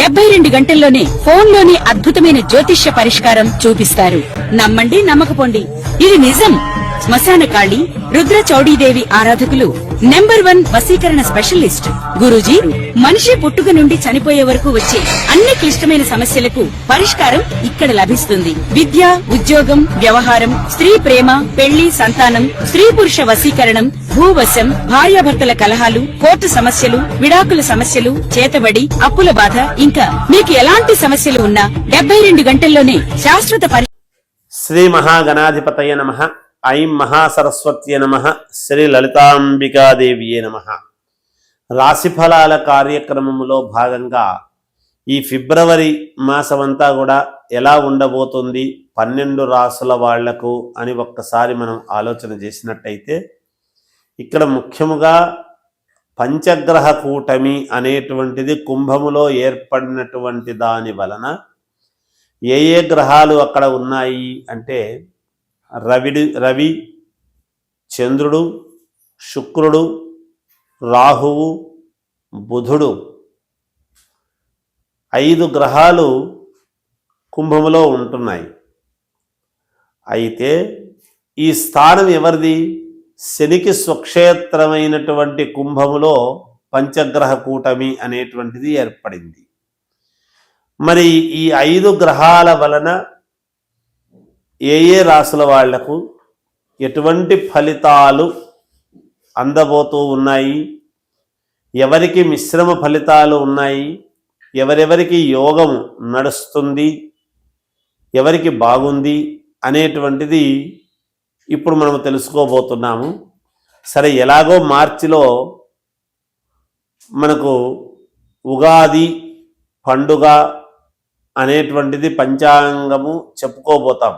72 గంటల్లోనే ఫోన్లోని అద్భుతమైన జ్యోతిష్య పరిష్కారం చూపిస్తారు. నమ్మండి, నమ్మకపోండి, ఇది నిజం. శ్మశాన కాళి రుద్ర చౌడీదేవి ఆరాధకులు నంబర్ 1 వశీకరణ స్పెషలిస్ట్ గురూజీ. మనిషి పుట్టుక నుండి చనిపోయే వరకు వచ్చే అన్ని క్లిష్టమైన సమస్యలకు పరిష్కారం ఇక్కడ లభిస్తుంది. విద్య, ఉద్యోగం, వ్యవహారం, స్త్రీ ప్రేమ, పెళ్లి, సంతానం, స్త్రీ పురుష వశీకరణం, భూవశం, భార్యాభర్తల కలహాలు, కోర్టు సమస్యలు, విడాకుల సమస్యలు, చేతబడి, అప్పుల బాధ, ఇంకా మీకు ఎలాంటి సమస్యలు ఉన్నా 72 గంటల్లోనే శాశ్వత శ్రీ మహాగణాధిపతయ నమః. ఐం మహాసరస్వత్యే నమః. శ్రీ లలితాంబికాదేవియే నమః. రాశిఫలాల కార్యక్రమంలో భాగంగా ఈ ఫిబ్రవరి మాసమంతా కూడా ఎలా ఉండబోతుంది 12 రాసుల వాళ్లకు అని ఒక్కసారి మనం ఆలోచన చేసినట్టయితే, ఇక్కడ ముఖ్యముగా పంచగ్రహ కూటమి అనేటువంటిది కుంభములో ఏర్పడినటువంటి దాని వలన ఏ ఏ గ్రహాలు అక్కడ ఉన్నాయి అంటే రవి, చంద్రుడు, శుక్రుడు, రాహువు, బుధుడు, 5 గ్రహాలు కుంభములో ఉంటున్నాయి. అయితే ఈ స్థానం ఎవరిది? శనికి స్వక్షేత్రమైనటువంటి కుంభములో పంచగ్రహ కూటమి అనేటువంటిది ఏర్పడింది. మరి ఈ 5 గ్రహాల వలన ఏ ఏ రాసుల వాళ్లకు ఎటువంటి ఫలితాలు అందబోతూ ఉన్నాయి, ఎవరికి మిశ్రమ ఫలితాలు ఉన్నాయి, ఎవరెవరికి యోగం నడుస్తుంది, ఎవరికి బాగుంది అనేటువంటిది ఇప్పుడు మనం తెలుసుకోబోతున్నాము. సరే, ఎలాగో మార్చిలో మనకు ఉగాది పండుగ అనేటువంటిది పంచాంగము చెప్పుకోబోతాం.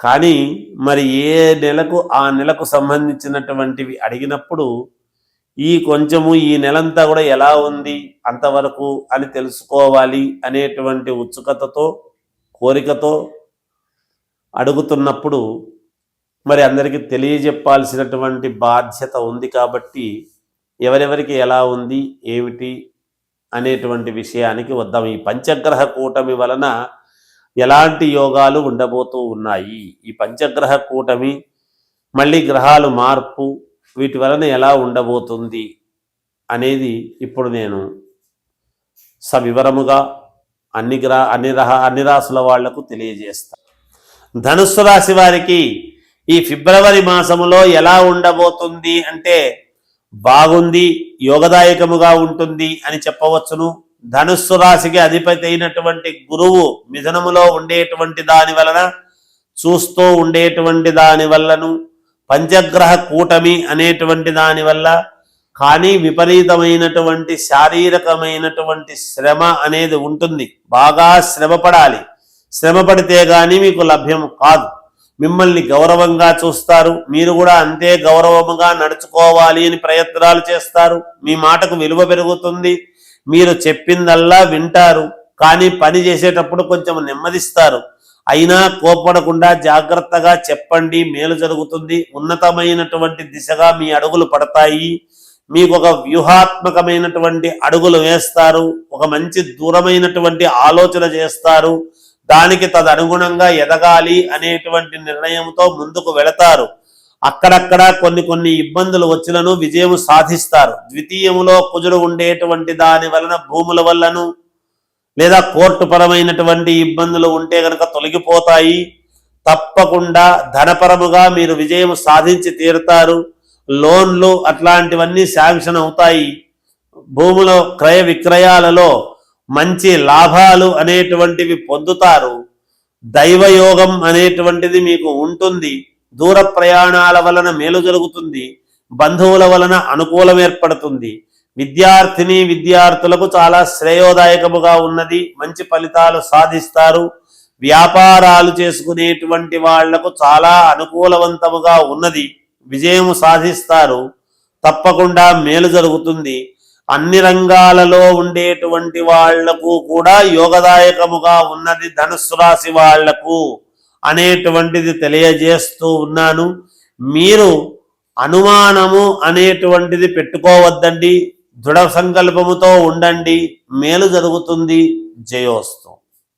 కానీ మరి ఏ నెలకు ఆ నెలకు సంబంధించినటువంటివి అడిగినప్పుడు కొంచెము ఈ నెలంతా కూడా ఎలా ఉంది అంతవరకు అని తెలుసుకోవాలి అనేటువంటి ఉత్సుకతతో, కోరికతో అడుగుతున్నప్పుడు మరి అందరికీ తెలియజెప్పాల్సినటువంటి బాధ్యత ఉంది. కాబట్టి ఎవరెవరికి ఎలా ఉంది ఏమిటి అనేటువంటి విషయానికి వద్దాం. ఈ పంచగ్రహ కూటమి వలన ఎలాంటి యోగాలు ఉండబోతూ ఉన్నాయి, ఈ పంచగ్రహ కూటమి మళ్ళీ గ్రహాలు మార్పు వీటి వలన ఎలా ఉండబోతుంది అనేది ఇప్పుడు నేను సవివరముగా అన్ని రాసుల వాళ్లకు తెలియజేస్తాను. ధనుస్సు రాశి వారికి ఈ ఫిబ్రవరి మాసములో ఎలా ఉండబోతుంది అంటే బాగుంది, యోగదాయకముగా ఉంటుంది అని చెప్పవచ్చును. ధనుస్సు రాశికి అధిపతి అయినటువంటి గురువు మిథునములో ఉండేటువంటి దాని వలన, చూస్తూ ఉండేటువంటి దాని వల్లను, పంచగ్రహ కూటమి అనేటువంటి దాని వల్ల, కానీ విపరీతమైనటువంటి శారీరకమైనటువంటి శ్రమ అనేది ఉంటుంది. బాగా శ్రమ పడాలి. శ్రమ పడితే గానీ మీకు లభ్యం కాదు. మిమ్మల్ని గౌరవంగా చూస్తారు, మీరు కూడా అంతే గౌరవముగా నడుచుకోవాలి అని ప్రయత్నాలు చేస్తారు. మీ మాటకు విలువ పెరుగుతుంది, మీరు చెప్పిందల్లా వింటారు. కానీ పని చేసేటప్పుడు కొంచెం నెమ్మదిస్తారు. అయినా కోపడకుండా జాగ్రత్తగా చెప్పండి, మేలు జరుగుతుంది. ఉన్నతమైనటువంటి దిశగా మీ అడుగులు పడతాయి. మీకు ఒక వ్యూహాత్మకమైనటువంటి అడుగులు వేస్తారు. ఒక మంచి దూరమైనటువంటి ఆలోచన చేస్తారు. దానికి తదనుగుణంగా ఎదగాలి అనేటువంటి నిర్ణయంతో ముందుకు వెళతారు. అక్కడక్కడ కొన్ని ఇబ్బందులు వచ్చినను విజయం సాధిస్తారు. ద్వితీయములో కుజుడు ఉండేటువంటి దాని వలన భూముల వల్లను లేదా కోర్టు పరమైనటువంటి ఇబ్బందులు ఉంటే కనుక తొలగిపోతాయి. తప్పకుండా ధనపరముగా మీరు విజయం సాధించి తీరుతారు. లోన్లు అట్లాంటివన్నీ శాంక్షన్ అవుతాయి. భూముల క్రయ విక్రయాలలో మంచి లాభాలు అనేటువంటివి పొందుతారు. దైవయోగం అనేటువంటిది మీకు ఉంటుంది. దూర ప్రయాణాల వలన మేలు జరుగుతుంది. బంధువుల వలన అనుకూలం ఏర్పడుతుంది. విద్యార్థులకు చాలా శ్రేయోదాయకముగా ఉన్నది. మంచి ఫలితాలు సాధిస్తారు. వ్యాపారాలు చేసుకునేటువంటి వాళ్లకు చాలా అనుకూలవంతముగా ఉన్నది. విజయం సాధిస్తారు. తప్పకుండా మేలు జరుగుతుంది. అన్ని రంగాలలో ఉండేటువంటి వాళ్లకు కూడా యోగదాయకముగా ఉన్నది ధనుస్సు రాశి వాళ్లకు అనేటువంటిది తెలియజేస్తూ ఉన్నాను. మీరు అనుమానము అనేటువంటిది పెట్టుకోవద్దండి. దృఢ సంకల్పముతో ఉండండి, మేలు జరుగుతుంది. జయోస్తు.